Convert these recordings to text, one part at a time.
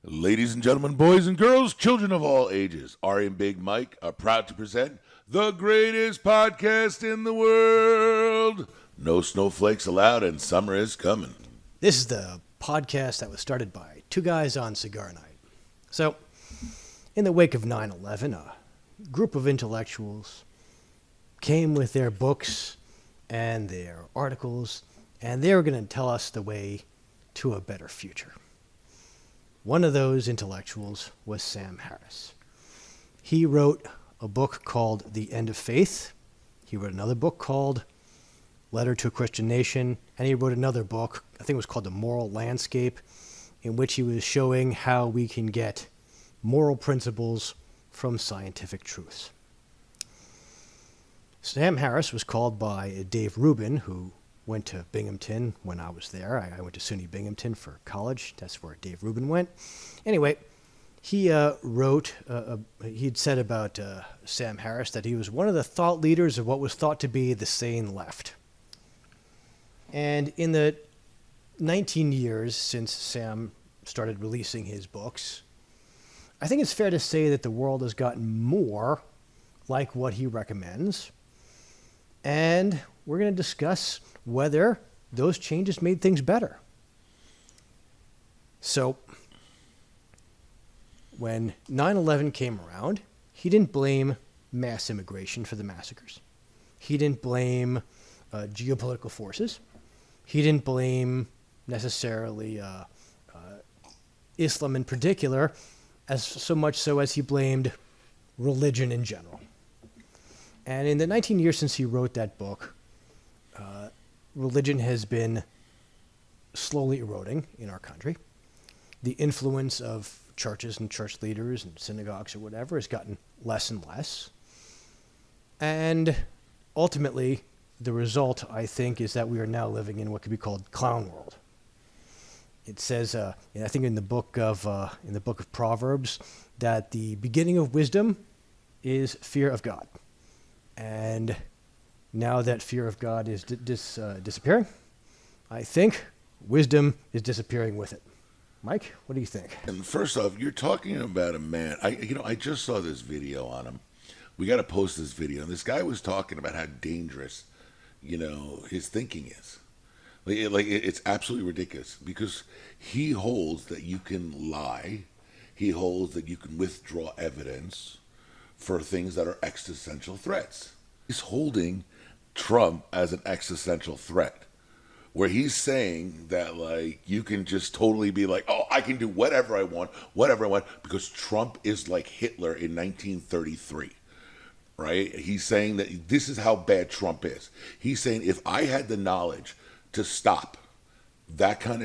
Ladies and gentlemen, boys and girls, children of all ages, Ari and Big Mike are proud to present the greatest podcast in the world. No snowflakes allowed and summer is coming. This is the podcast that was started by two guys on cigar night. So, in the wake of 9/11, a group of intellectuals came with their books and their articles, and they were going to tell us the way to a better future. One of those intellectuals was Sam Harris. He wrote a book called The End of Faith. He wrote another book called Letter to a Christian Nation, and he wrote another book, I think it was called The Moral Landscape, in which he was showing how we can get moral principles from scientific truths. Sam Harris was called by Dave Rubin, who went to Binghamton when I was there. I went to SUNY Binghamton for college. That's where Dave Rubin went. Anyway, he he'd said about Sam Harris that he was one of the thought leaders of what was thought to be the sane left. And in the 19 years since Sam started releasing his books, I think it's fair to say that the world has gotten more like what he recommends. And we're going to discuss whether those changes made things better. So, when 9/11 came around, he didn't blame mass immigration for the massacres. He didn't blame geopolitical forces. He didn't blame necessarily Islam in particular, as so much so as he blamed religion in general. And in the 19 years since he wrote that book, religion has been slowly eroding in our country. The influence of churches and church leaders and synagogues or whatever has gotten less and less. And ultimately, the result, I think, is that we are now living in what could be called clown world. It says, I think in the book of Proverbs, that the beginning of wisdom is fear of God. And now that fear of God is disappearing, I think wisdom is disappearing with it. Mike, what do you think? And first off, you're talking about a man. I just saw this video on him. We got to post this video. And this guy was talking about how dangerous, his thinking is. It's absolutely ridiculous because he holds that you can lie. He holds that you can withdraw evidence for things that are existential threats. He's holding Trump as an existential threat, where he's saying that you can just totally be like, oh, I can do whatever I want, because Trump is like Hitler in 1933, right? He's saying that this is how bad Trump is. He's saying if I had the knowledge to stop that kind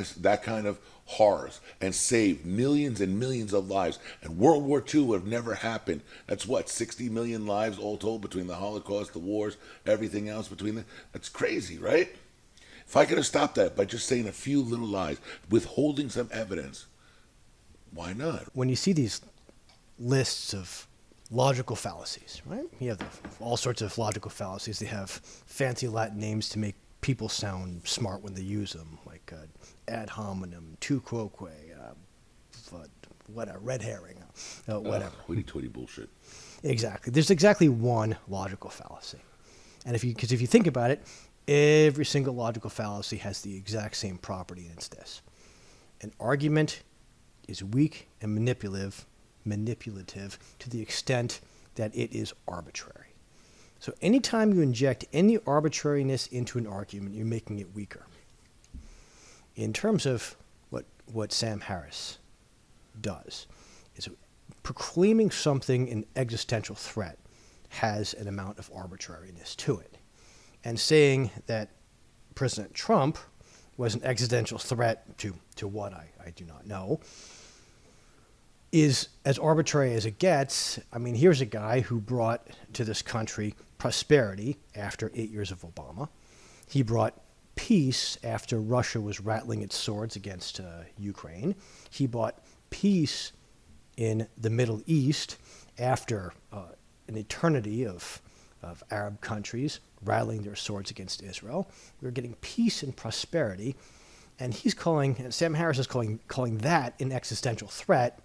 of horrors and save millions and millions of lives, and World War II would have never happened. That's 60 million lives all told between the Holocaust, the wars, everything else between them. That's crazy, right? If I could have stopped that by just saying a few little lies, withholding some evidence, why not? When you see these lists of logical fallacies, right? You have all sorts of logical fallacies. They have fancy Latin names to make people sound smart when they use them, like ad hominem, tu quoque, red herring, whatever. Hoity-toity bullshit. Exactly. There's exactly one logical fallacy. And if you think about it, every single logical fallacy has the exact same property, and it's this. An argument is weak and manipulative to the extent that it is arbitrary. So anytime you inject any arbitrariness into an argument, you're making it weaker. In terms of what Sam Harris does, is proclaiming something an existential threat has an amount of arbitrariness to it. And saying that President Trump was an existential threat to what I do not know is as arbitrary as it gets. I mean, here's a guy who brought to this country prosperity after 8 years of Obama. He brought peace after Russia was rattling its swords against Ukraine. He brought peace in the Middle East after an eternity of Arab countries rattling their swords against Israel. We were getting peace and prosperity. And Sam Harris is calling that an existential threat.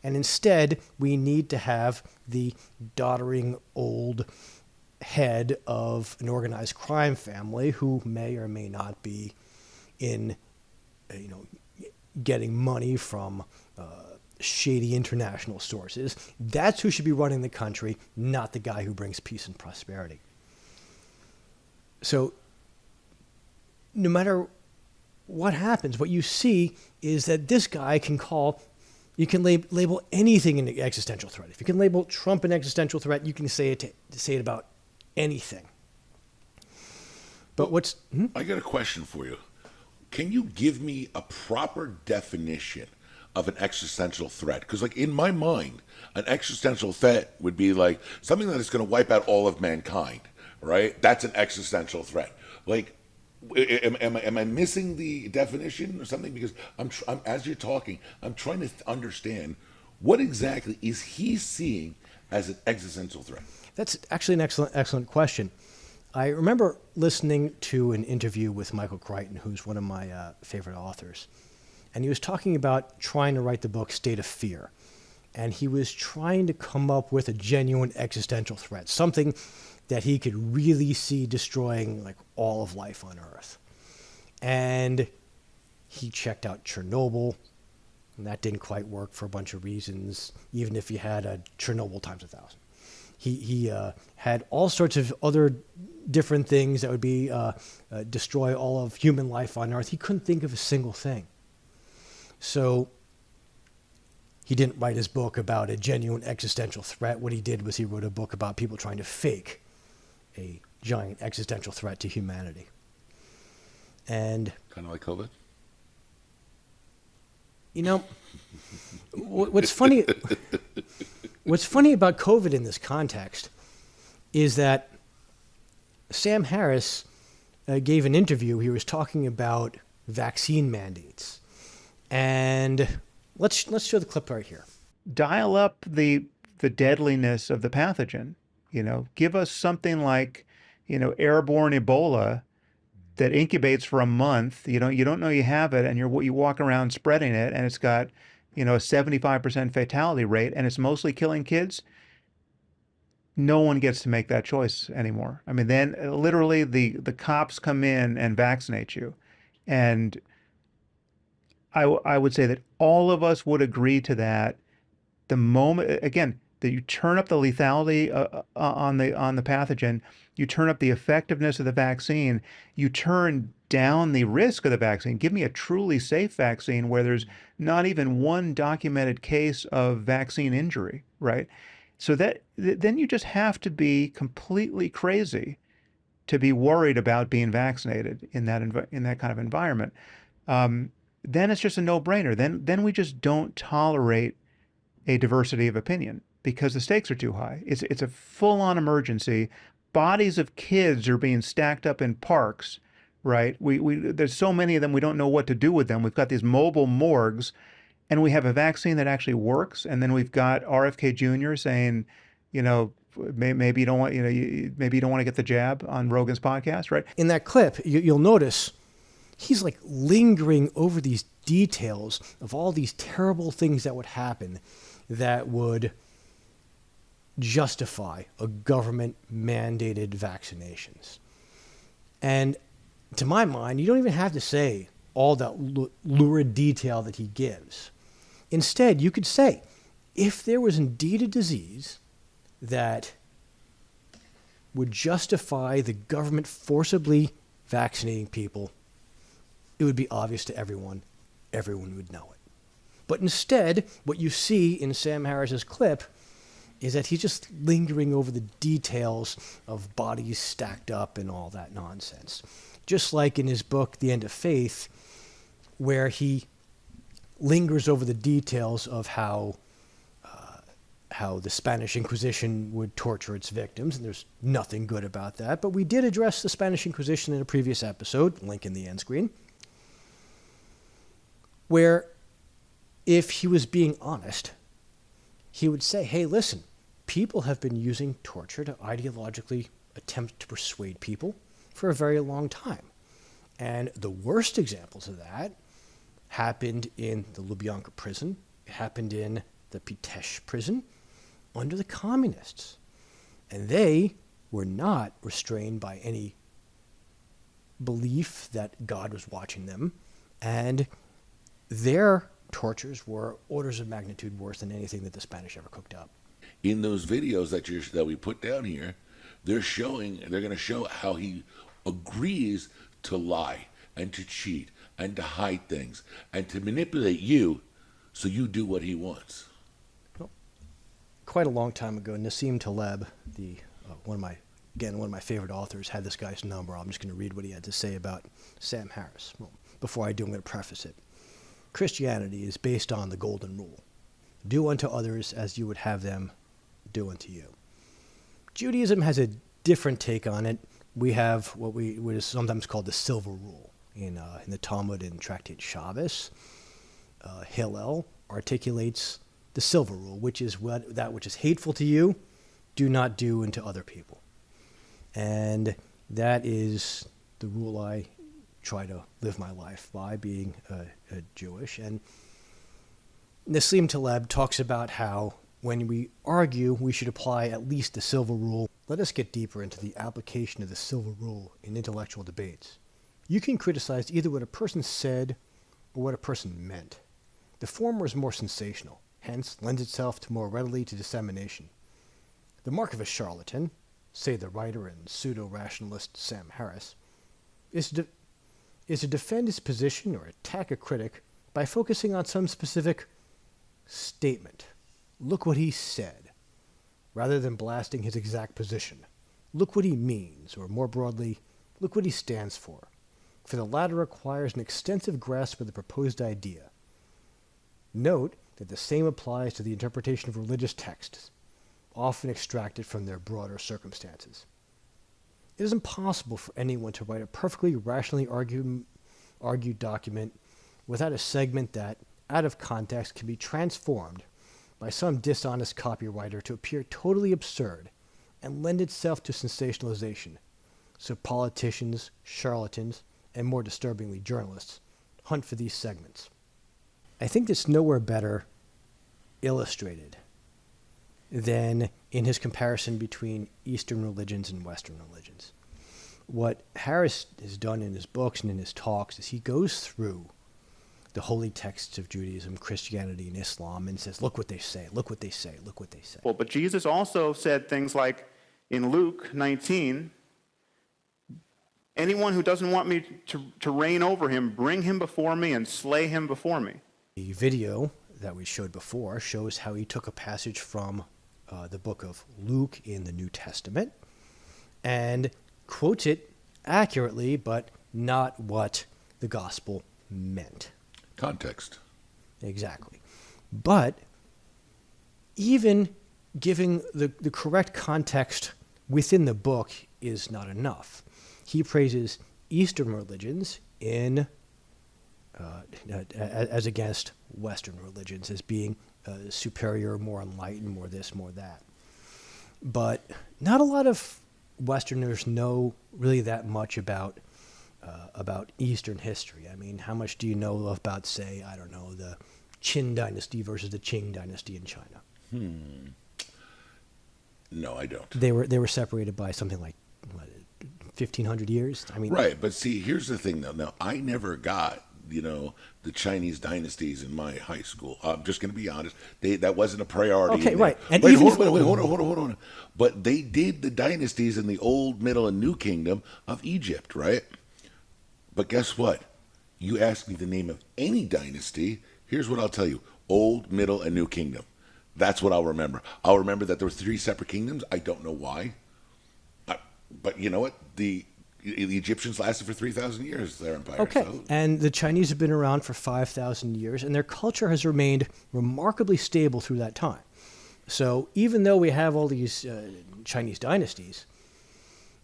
And instead, we need to have the doddering old head of an organized crime family who may or may not be in, getting money from shady international sources. That's who should be running the country, not the guy who brings peace and prosperity. So no matter what happens, what you see is that this guy you can label anything an existential threat. If you can label Trump an existential threat, you can say it about anything. But I got a question for you. Can you give me a proper definition of an existential threat? Because, like, in my mind, an existential threat would be like something that is going to wipe out all of mankind, right? That's an existential threat. Like, am I missing the definition or something? Because I'm as you're talking, I'm trying to understand what exactly is he seeing as an existential threat. That's actually an excellent question. I remember listening to an interview with Michael Crichton, who's one of my favorite authors. And he was talking about trying to write the book State of Fear. And he was trying to come up with a genuine existential threat, something that he could really see destroying like all of life on Earth. And he checked out Chernobyl, and that didn't quite work for a bunch of reasons, even if you had a Chernobyl times 1,000. He had all sorts of other different things that would be destroy all of human life on Earth. He couldn't think of a single thing. So he didn't write his book about a genuine existential threat. What he did was he wrote a book about people trying to fake a giant existential threat to humanity. And kind of like COVID? What's funny about COVID in this context is that Sam Harris gave an interview. He was talking about vaccine mandates. And let's show the clip right here. Dial up the deadliness of the pathogen. Give us something like, airborne Ebola that incubates for a month. You don't know you have it, and you walk around spreading it, and it's got, a 75% fatality rate, and it's mostly killing kids. No one gets to make that choice anymore. I mean, then literally the cops come in and vaccinate you, and I would say that all of us would agree to that. The moment, again, that you turn up the lethality on the pathogen, you turn up the effectiveness of the vaccine, you turn down the risk of the vaccine. Give me a truly safe vaccine where there's not even one documented case of vaccine injury, right? So then you just have to be completely crazy to be worried about being vaccinated in that kind of environment. Then it's just a no-brainer. Then we just don't tolerate a diversity of opinion because the stakes are too high. It's a full-on emergency. Bodies of kids are being stacked up in parks, right? There's so many of them we don't know what to do with them. We've got these mobile morgues, and we have a vaccine that actually works. And then we've got RFK Jr. saying, maybe you don't want to get the jab on Rogan's podcast, right? In that clip, you'll notice he's like lingering over these details of all these terrible things that would happen that would justify a government mandated vaccinations. And to my mind, you don't even have to say all that lurid detail that he gives. Instead, you could say, if there was indeed a disease that would justify the government forcibly vaccinating people, it would be obvious to everyone. Everyone would know it. But instead, what you see in Sam Harris's clip is that he's just lingering over the details of bodies stacked up and all that nonsense. Just like in his book, The End of Faith, where he lingers over the details of how the Spanish Inquisition would torture its victims, and there's nothing good about that. But we did address the Spanish Inquisition in a previous episode, link in the end screen, where if he was being honest, he would say, hey, listen, people have been using torture to ideologically attempt to persuade people for a very long time. And the worst examples of that happened in the Lubyanka prison. It happened in the Pitesh prison under the communists. And they were not restrained by any belief that God was watching them. And their tortures were orders of magnitude worse than anything that the Spanish ever cooked up. In those videos that we put down here, they're going to show how he agrees to lie and to cheat and to hide things and to manipulate you so you do what he wants. Well, quite a long time ago, Nassim Taleb, one of my favorite authors, had this guy's number. I'm just going to read what he had to say about Sam Harris. Well, before I do, I'm going to preface it. Christianity is based on the golden rule. Do unto others as you would have them do unto you. Judaism has a different take on it. We have what is sometimes called the silver rule in the Talmud and Tractate Shabbos. Hillel articulates the silver rule, which is that which is hateful to you, do not do unto other people. And that is the rule I try to live my life by, being a Jewish. And Nassim Taleb talks about how when we argue, we should apply at least the silver rule. Let us get deeper into the application of the silver rule in intellectual debates. You can criticize either what a person said or what a person meant. The former is more sensational, hence lends itself to more readily to dissemination. The mark of a charlatan, say the writer and pseudo-rationalist Sam Harris, is to defend his position or attack a critic by focusing on some specific statement. Look what he said, rather than blasting his exact position. Look what he means, or more broadly, look what he stands for the latter requires an extensive grasp of the proposed idea. Note that the same applies to the interpretation of religious texts, often extracted from their broader circumstances. It is impossible for anyone to write a perfectly rationally argued document without a segment that, out of context, can be transformed by some dishonest copywriter to appear totally absurd and lend itself to sensationalization, so politicians, charlatans, and more disturbingly journalists hunt for these segments. I think it's nowhere better illustrated than in his comparison between Eastern religions and Western religions. What Harris has done in his books and in his talks is he goes through the holy texts of Judaism, Christianity, and Islam and says, look what they say, look what they say, look what they say. Well, but Jesus also said things like in Luke 19, anyone who doesn't want me to reign over him, bring him before me and slay him before me. The video that we showed before shows how he took a passage from the book of Luke in the New Testament and quotes it accurately, but not what the gospel meant. Context. Exactly. But even giving the correct context within the book is not enough. He praises Eastern religions as against Western religions as being superior, more enlightened, more this, more that. But not a lot of Westerners know really that much about Eastern history. I mean, how much do you know about, say, I don't know, the Qin dynasty versus the Qing dynasty in China? No, I don't. They were separated by something like 1,500 years. I mean, right, but see, here's the thing, though. Now, I never got the Chinese dynasties in my high school. I'm just going to be honest; that wasn't a priority. Okay, right. And hold on. But they did the dynasties in the Old, Middle, and New Kingdom of Egypt, right? But guess what? You ask me the name of any dynasty, here's what I'll tell you. Old, Middle, and New Kingdom. That's what I'll remember. I'll remember that there were 3 separate kingdoms. I don't know why. But you know what? The Egyptians lasted for 3,000 years, their empire. Okay, so. And the Chinese have been around for 5,000 years, and their culture has remained remarkably stable through that time. So even though we have all these Chinese dynasties,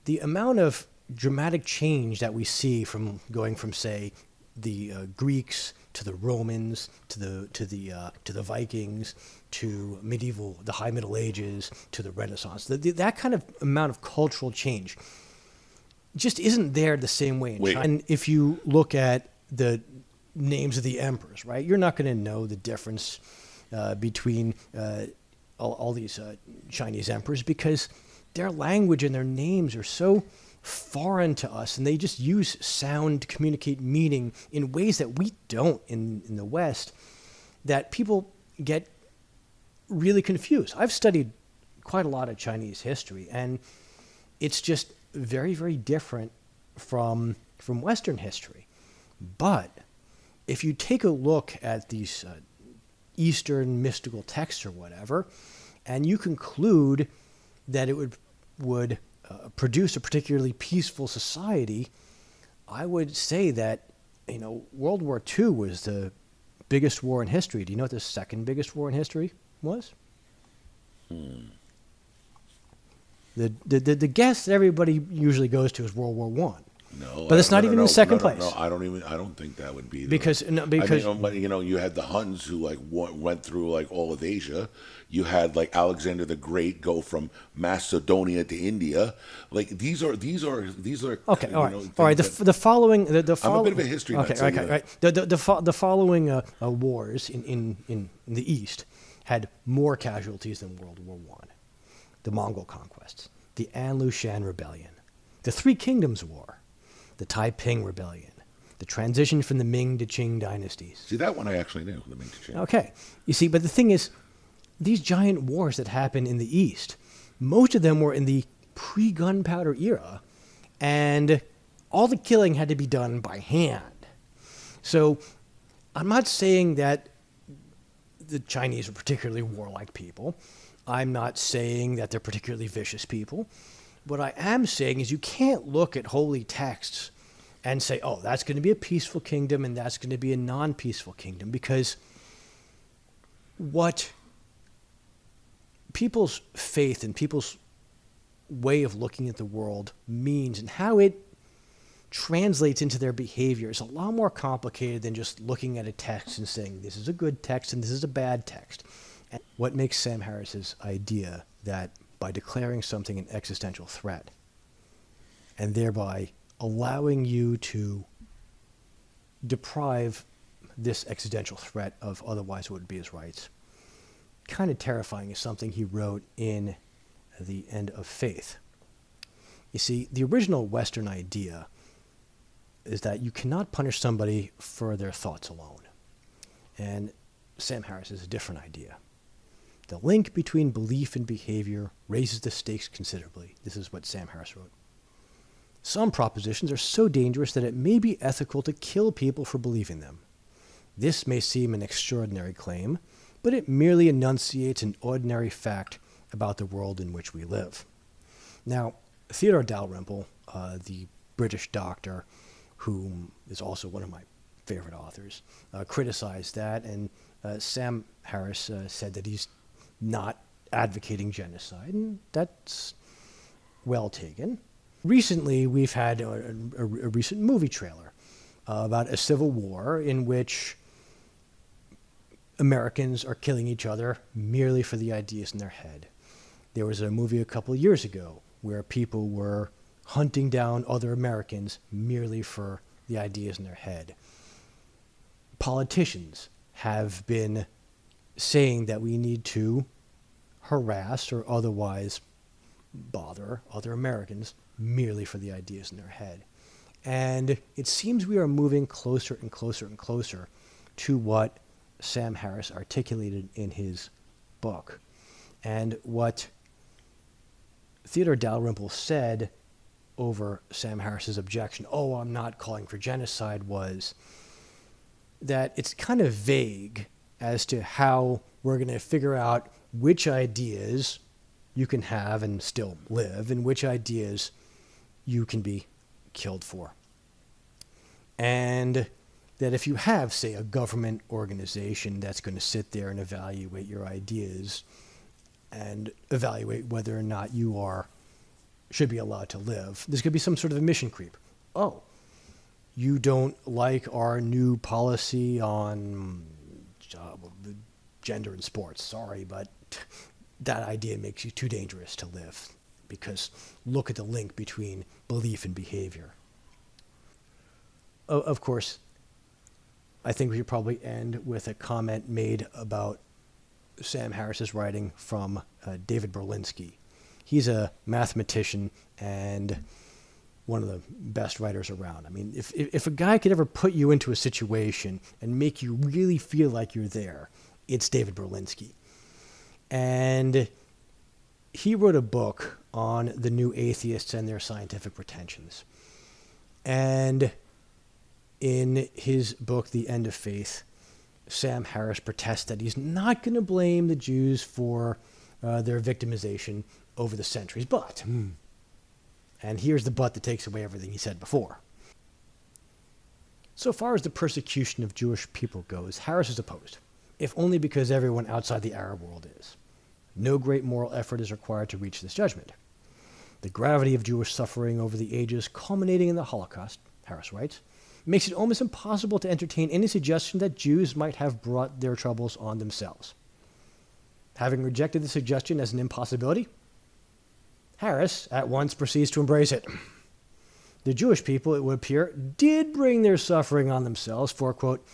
the amount of dramatic change that we see from going from, say, the Greeks to the Romans to the Vikings to the High Middle Ages to the Renaissance, that kind of amount of cultural change just isn't there the same way in China. And if you look at the names of the emperors, right? You're not going to know the difference between all these Chinese emperors because their language and their names are so foreign to us, and they just use sound to communicate meaning in ways that we don't in the West, that people get really confused. I've studied quite a lot of Chinese history, and it's just very, very different from Western history. But if you take a look at these Eastern mystical texts or whatever, and you conclude that it would produce a particularly peaceful society, I would say that, World War II was the biggest war in history. Do you know what the second biggest war in history was? The guess that everybody usually goes to is World War One. No, but it's not even in second place. No, I don't think that would be because I mean, you had the Huns who went through all of Asia. You had Alexander the Great go from Macedonia to India. These are okay. All right. The following. I'm a bit of a history nut. Okay. Right. The following wars in the East had more casualties than World War One. The Mongol conquests, the An-Lushan Rebellion, the Three Kingdoms War, the Taiping Rebellion, the transition from the Ming to Qing dynasties. See, that one I actually knew, the Ming to Qing. Okay. You see, but the thing is, these giant wars that happened in the East, most of them were in the pre-gunpowder era, and all the killing had to be done by hand. So I'm not saying that the Chinese are particularly warlike people. I'm not saying that they're particularly vicious people. What I am saying is you can't look at holy texts and say, oh, that's going to be a peaceful kingdom and that's going to be a non-peaceful kingdom, because what people's faith and people's way of looking at the world means and how it translates into their behavior is a lot more complicated than just looking at a text and saying this is a good text and this is a bad text. And what makes Sam Harris's idea that by declaring something an existential threat and thereby allowing you to deprive this existential threat of otherwise what would be his rights, kind of terrifying, is something he wrote in The End of Faith. You see, the original Western idea is that you cannot punish somebody for their thoughts alone. And Sam Harris has a different idea. The link between belief and behavior raises the stakes considerably. This is what Sam Harris wrote. Some propositions are so dangerous that it may be ethical to kill people for believing them. This may seem an extraordinary claim, but it merely enunciates an ordinary fact about the world in which we live. Now, Theodore Dalrymple, the British doctor, who is also one of my favorite authors, criticized that, and Sam Harris said that he's not advocating genocide, and that's well taken. Recently, we've had a recent movie trailer about a civil war in which Americans are killing each other merely for the ideas in their head. There was a movie a couple of years ago where people were hunting down other Americans merely for the ideas in their head. Politicians have been saying that we need to harass or otherwise bother other Americans merely for the ideas in their head. And it seems we are moving closer and closer and closer to what Sam Harris articulated in his book. And what Theodore Dalrymple said over Sam Harris's objection, oh, I'm not calling for genocide, was that it's kind of vague as to how we're going to figure out which ideas you can have and still live and which ideas you can be killed for. And that if you have, say, a government organization that's going to sit there and evaluate your ideas and evaluate whether or not you should be allowed to live, there's going to be some sort of a mission creep. Oh, you don't like our new policy on gender in sports. Sorry, but that idea makes you too dangerous to live, because look at the link between belief and behavior. Of course, I think we should probably end with a comment made about Sam Harris's writing from David Berlinski. He's a mathematician and one of the best writers around. I mean, if a guy could ever put you into a situation and make you really feel like you're there, it's David Berlinski. And he wrote a book on the new atheists and their scientific pretensions. And in his book, The End of Faith, Sam Harris protests that he's not going to blame the Jews for their victimization over the centuries. But, and here's the but that takes away everything he said before. So far as the persecution of Jewish people goes, Harris is opposed, if only because everyone outside the Arab world is. No great moral effort is required to reach this judgment. The gravity of Jewish suffering over the ages, culminating in the Holocaust, Harris writes, makes it almost impossible to entertain any suggestion that Jews might have brought their troubles on themselves. Having rejected the suggestion as an impossibility, Harris at once proceeds to embrace it. The Jewish people, it would appear, did bring their suffering on themselves for, quote,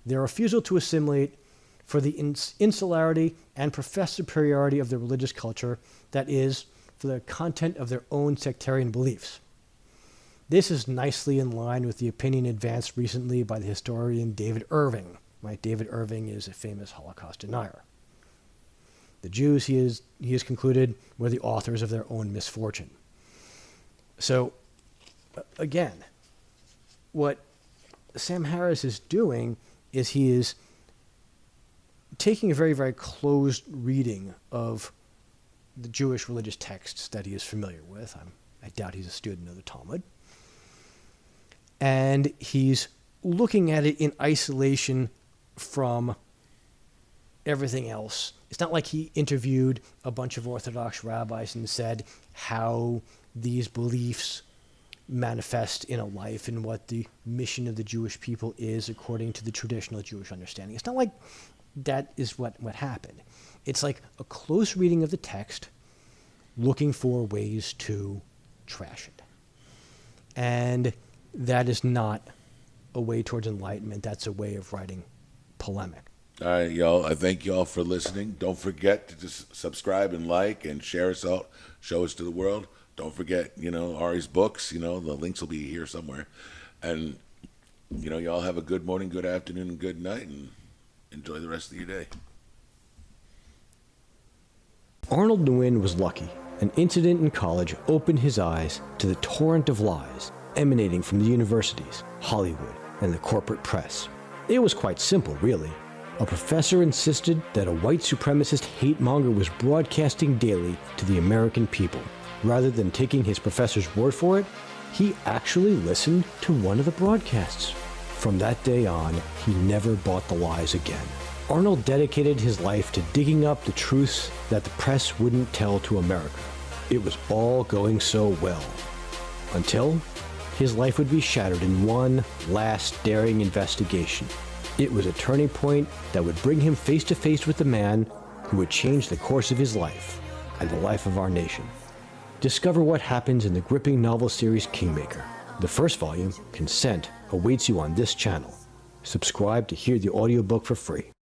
their refusal to assimilate, for the insularity and professed superiority of their religious culture, that is, for the content of their own sectarian beliefs. This is nicely in line with the opinion advanced recently by the historian David Irving. Right? David Irving is a famous Holocaust denier. The Jews, he has concluded, were the authors of their own misfortune. So, again, what Sam Harris is doing is he is taking a very, very closed reading of the Jewish religious texts that he is familiar with. I doubt he's a student of the Talmud. And he's looking at it in isolation from everything else. It's not like he interviewed a bunch of Orthodox rabbis and said how these beliefs manifest in a life and what the mission of the Jewish people is according to the traditional Jewish understanding. It's not like that is what happened. It's like a close reading of the text, looking for ways to trash it. And that is not a way towards enlightenment. That's a way of writing polemic. All right, y'all. I thank y'all for listening. Don't forget to just subscribe and like and share us out. Show us to the world. Don't forget, Ari's books. The links will be here somewhere. And, y'all have a good morning, good afternoon, and good night, and enjoy the rest of your day. Arnold Nguyen was lucky. An incident in college opened his eyes to the torrent of lies emanating from the universities, Hollywood, and the corporate press. It was quite simple, really. A professor insisted that a white supremacist hate monger was broadcasting daily to the American people. Rather than taking his professor's word for it, he actually listened to one of the broadcasts. From that day on, he never bought the lies again. Arnold dedicated his life to digging up the truths that the press wouldn't tell to America. It was all going so well. Until his life would be shattered in one last daring investigation. It was a turning point that would bring him face to face with the man who would change the course of his life and the life of our nation. Discover what happens in the gripping novel series Kingmaker. The first volume, Consent, awaits you on this channel. Subscribe to hear the audiobook for free.